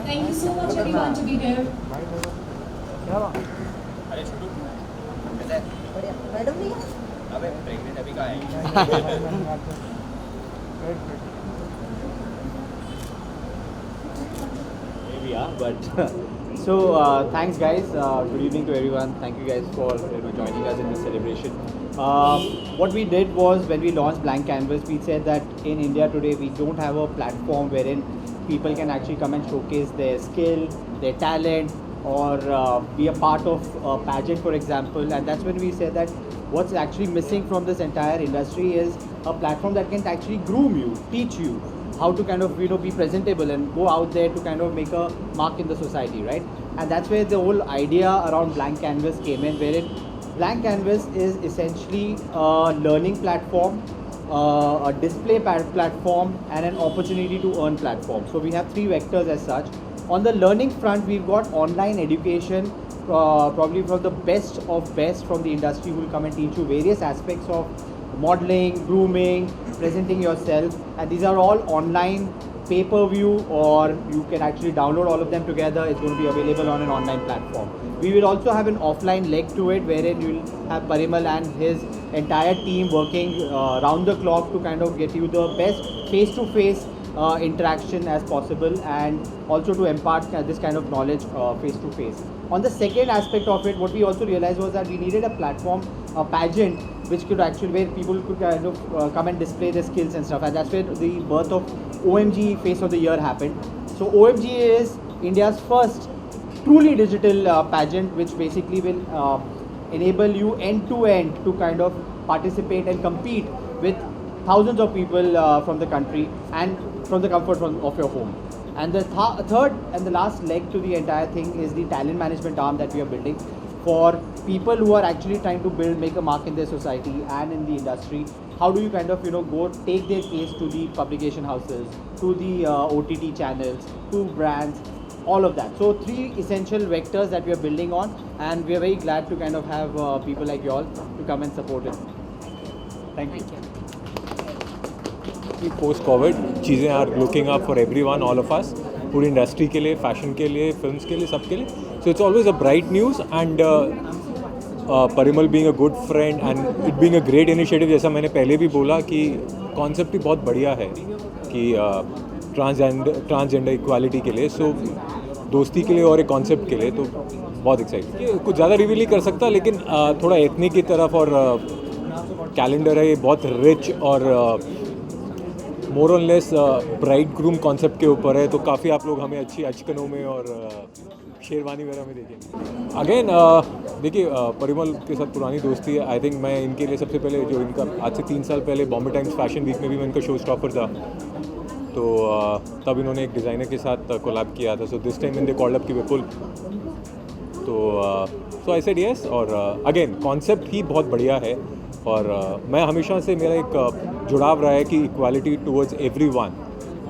Thank you so much everyone to be here. अरे छोटू कैसा है? बढ़िया मैडम नहीं है अबे प्रेग्नेंट अभी का है Maybe, yeah, but so thanks guys. Good evening to everyone. Thank you guys for joining us in this celebration. What we did was when we launched Blank Canvas, we said that in India today we don't have a platform wherein people can actually come and showcase their skill, their talent, or be a part of a pageant, for example. And that's when we said that what's actually missing from this entire industry is a platform that can actually groom you, teach you how to kind of be presentable and go out there to kind of make a mark in the society, right? And that's where the whole idea around Blank Canvas came in, wherein Blank Canvas is essentially a learning platform, a display platform, and an opportunity to earn platform. So we have three vectors as such. On the learning front, we've got online education, probably from the best of best from the industry who will come and teach you various aspects of modeling, grooming, presenting yourself, and these are all online, pay-per-view, or you can actually download all of them together. It's going to be available on an online platform. We will also have an offline leg to it, wherein you will have Parimal and his entire team working round the clock to kind of get you the best face-to-face interaction as possible, and also to impart this kind of knowledge face to face. On the second aspect of it, what we also realized was that we needed a platform, a pageant, which could actually, where people could kind of come and display their skills and stuff, and that's where the birth of OMG Face of the Year happened. So OMG is India's first truly digital pageant, which basically will enable you end to end to kind of participate and compete with thousands of people from the country and from the comfort of your home. And the third and the last leg to the entire thing is the talent management arm that we are building for people who are actually trying to make a mark in their society and in the industry. How do you kind of go take their case to the publication houses, to the OTT channels, to brands, all of that. So three essential vectors that we are building on, and we are very glad to kind of have people like y'all to come and support it. Thank you. Post covid चीज़ें are looking up for everyone, all of us, पूरी industry के लिए, fashion के लिए, films के लिए, सबके लिए. So it's always a bright news and Parimal being a good friend and it being a great initiative. जैसा मैंने पहले भी बोला कि कॉन्सेप्ट ही बहुत बढ़िया है कि ट्रांसजेंडर इक्वालिटी के लिए, सो दोस्ती के लिए और एक कॉन्सेप्ट के लिए, तो बहुत एक्साइटेड. कुछ ज़्यादा रिवील नहीं कर सकता, लेकिन थोड़ा एथनिक की तरफ और कैलेंडर है ये बहुत रिच और more on less bride groom concept के ऊपर है, तो काफ़ी आप लोग हमें अच्छी अचकनों में और शेरवानी वगैरह में देखें. अगेन देखिए, परिमल के साथ पुरानी दोस्ती है. आई थिंक मैं इनके लिए सबसे पहले, जो इनका आज से 3 साल पहले बॉम्बे टाइम्स फैशन वीक में भी मैं इनका शो स्टॉपर था, तो तब इन्होंने एक डिज़ाइनर के साथ कोलैब किया था. So this time in they called up कि विपुल, तो आई सेड यस. और अगेन कॉन्सेप्ट ही बहुत बढ़िया है, और मैं हमेशा से, मेरा एक जुड़ाव रहा है कि equality towards everyone.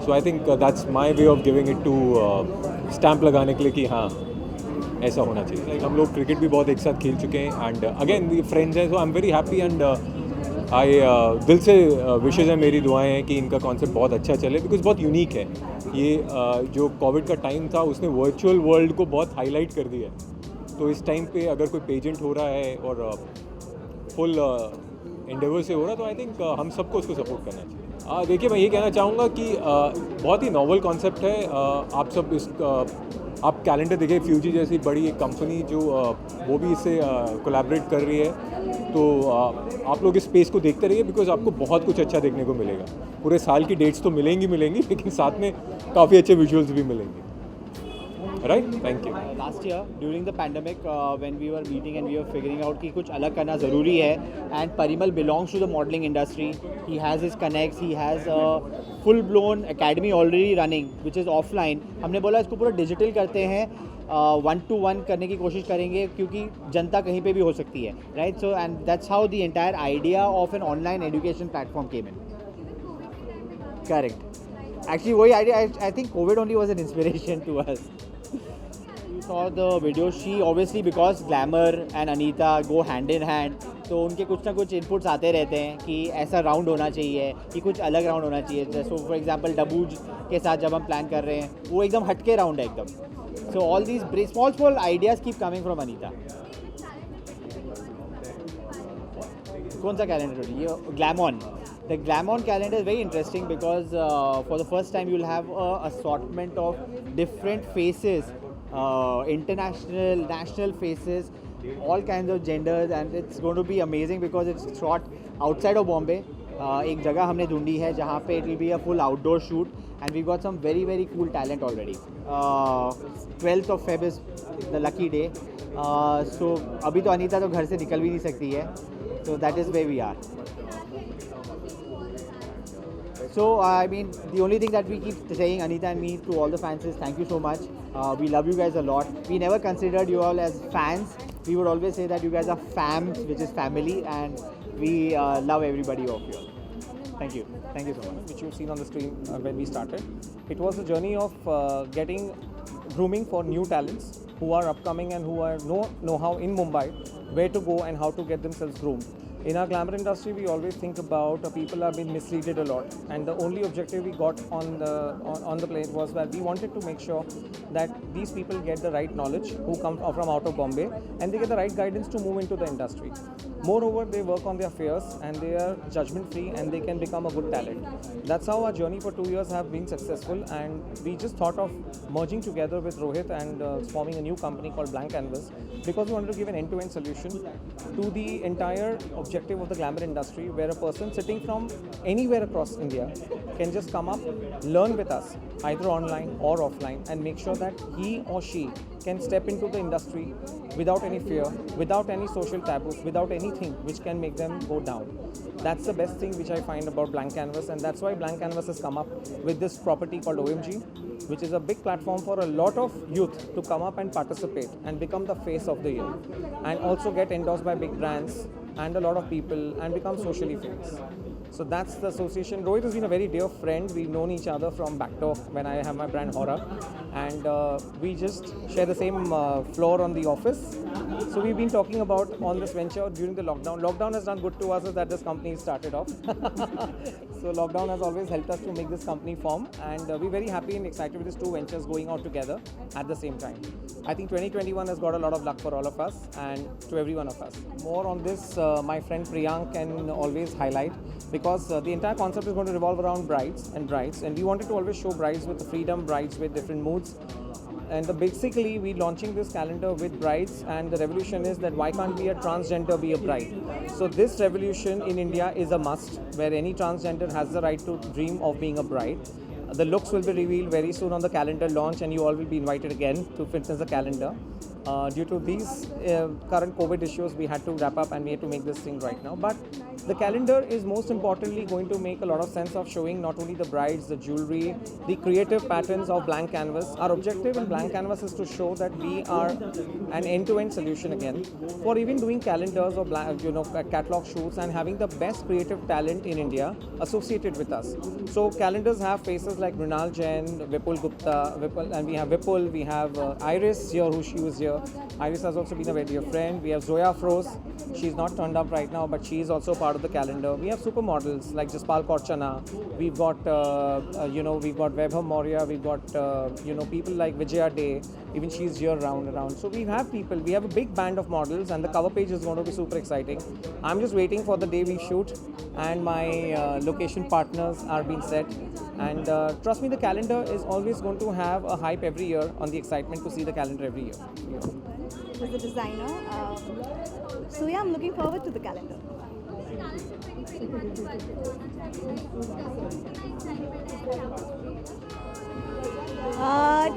So I think that's my way of giving it to stamp लगाने के लिए कि हाँ ऐसा होना चाहिए. लाइक हम लोग क्रिकेट भी बहुत एक साथ खेल चुके हैं, एंड अगेन दी फ्रेंड्स हैं, so I am very happy. And I दिल से विशेज़ हैं, मेरी दुआएं हैं कि इनका कॉन्सेप्ट बहुत अच्छा चले, बिकॉज बहुत यूनिक है ये. जो कोविड का टाइम था उसने वर्चुअल वर्ल्ड को बहुत हाईलाइट कर दिया है. तो इस टाइम पे अगर कोई पेजेंट हो रहा है और फुल एंडेवर से हो रहा, तो आई थिंक हम सबको उसको सपोर्ट करना चाहिए. देखिए, मैं ये कहना चाहूँगा कि बहुत ही नॉवल कॉन्सेप्ट है. आप सब इस आप कैलेंडर देखिए, फ्यूजी जैसी बड़ी एक कंपनी जो वो भी इससे कोलैबोरेट कर रही है, तो आप लोग इस स्पेस को देखते रहिए, बिकॉज आपको बहुत कुछ अच्छा देखने को मिलेगा. पूरे साल की डेट्स तो मिलेंगी, लेकिन साथ में काफ़ी अच्छे विजुअल्स भी मिलेंगे. Right? Thank you. Last year during the pandemic, when we were meeting and we were figuring out कि कुछ अलग करना ज़रूरी है, and Parimal belongs to the modeling industry. He has his connects. He has a full-blown academy already running, which is offline. हमने बोला इसको पूरा digital करते हैं, 1-to-1 करने की कोशिश करेंगे, क्योंकि जनता कहीं पे भी हो सकती है, right? So and that's how the entire idea of an online education platform came in. Correct. Actually, वही idea, I think COVID only was an inspiration to us. saw the video, she obviously, because Glamour and Anita go hand in hand, तो उनके कुछ ना कुछ inputs आते रहते हैं कि ऐसा राउंड होना चाहिए कि कुछ अलग राउंड होना चाहिए. जैसे फॉर एग्जांपल डबूज के साथ जब हम प्लान कर रहे हैं वो एकदम हटके राउंड है एकदम. So all these small ideas keep coming from Anita. कौन सा कैलेंडर ये ग्लैमॉन? The Glamon calendar is very interesting because for the first time you'll have a assortment of different faces, international, national faces, all kinds of genders, and it's going to be amazing because it's shot outside of Bombay. एक जगह हमने ढूंढी है जहाँ पे it will be a full outdoor shoot, and we got some very cool talent already. 12th of Feb is the lucky day. So अभी तो अनीता तो घर से निकल भी नहीं सकती है, so that is where we are. So I mean, the only thing that we keep saying, Anita and me, to all the fans is thank you so much. We love you guys a lot. We never considered you all as fans. We would always say that you guys are fams, which is family, and we love everybody of you all. Thank you so much. Which you've seen on the screen when we started. It was a journey of getting grooming for new talents who are upcoming and who are know-how in Mumbai, where to go and how to get themselves groomed. In our glamour industry, we always think about people have been misleaded a lot, and the only objective we got on the plate was that we wanted to make sure that these people get the right knowledge who come from out of Bombay, and they get the right guidance to move into the industry. Moreover, they work on their fears and they are judgment free and they can become a good talent. That's how our journey for 2 years have been successful, and we just thought of merging together with Rohit and forming a new company called Blank Canvas because we wanted to give an end-to-end solution to the entire objective of the glamour industry, where a person sitting from anywhere across India can just come up, learn with us, either online or offline, and make sure that he or she can step into the industry without any fear, without any social taboos, without anything which can make them go down. That's the best thing which I find about Blank Canvas, and that's why Blank Canvas has come up with this property called OMG, which is a big platform for a lot of youth to come up and participate and become the face of the year, and also get endorsed by big brands and a lot of people and become socially famous. So that's the association. Rohit has been a very dear friend. We've known each other from Backdoor when I have my brand Hora, and we just share the same floor on the office. So we've been talking about on this venture during the lockdown. Lockdown has done good to us, is that this company started off. So lockdown has always helped us to make this company form, and we're very happy and excited with these two ventures going out together at the same time. I think 2021 has got a lot of luck for all of us and to every one of us. More on this, my friend Priyank can always highlight, because the entire concept is going to revolve around brides, and we wanted to always show brides with freedom, brides with different moods. And basically, we're launching this calendar with brides, and the revolution is that why can't be a transgender be a bride? So this revolution in India is a must, where any transgender has the right to dream of being a bride. The looks will be revealed very soon on the calendar launch, and you all will be invited again to witness the calendar. Due to these current COVID issues, we had to wrap up and we had to make this thing right now. But the calendar is most importantly going to make a lot of sense of showing not only the brides, the jewelry, the creative patterns of Blank Canvas. Our objective in Blank Canvas is to show that we are an end-to-end solution again for even doing calendars or catalog shoots and having the best creative talent in India associated with us. So calendars have faces like Mrinal Jain, Vipul Gupta, and we have Vipul, we have Iris here, who she was here. Iris has also been a very dear friend. We have Zoya Froze. She's not turned up right now, but she is also part of the calendar. We have supermodels like Jaspal Korchana. We've got, we've got Vaibhav Maurya. We've got, people like Vijaya Day. Even she's here around. So we have people. We have a big band of models, and the cover page is going to be super exciting. I'm just waiting for the day we shoot, and my location partners are being set. And trust me, the calendar is always going to have a hype every year on the excitement to see the calendar every year. As a designer, so yeah, I'm looking forward to the calendar.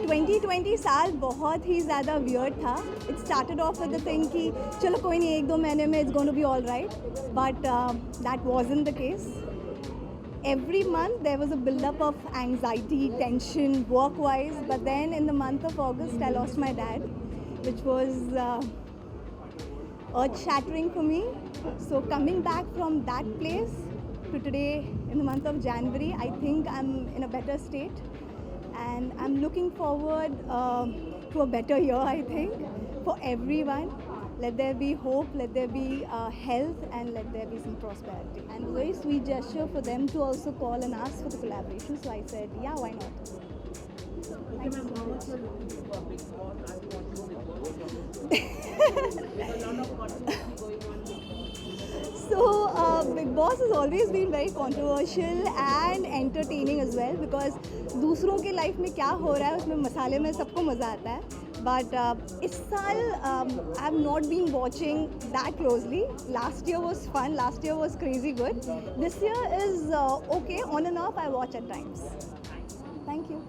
2020 साल बहुत ही ज़्यादा weird था. It started off with the thing कि चलो कोई नहीं, 1-2 महीने में it's going to be all right, but that wasn't the case. Every month there was a build-up of anxiety, tension, work-wise, but then in the month of August I lost my dad, which was earth-shattering for me. So coming back from that place to today in the month of January, I think I'm in a better state, and I'm looking forward to a better year, I think, for everyone. Let there be hope, let there be health, and let there be some prosperity. And a very sweet gesture for them to also call and ask for the collaboration. So I said, yeah, why not? Thank you so much. So Big Boss has always been very controversial and entertaining as well, because दूसरों के life में क्या हो रहा है उसमें मसाले में सबको मज़ा आता है. But इस साल I have not been watching that closely. Last year was fun. Last year was crazy good. This year is okay, on and off. I watch at times. Thank you.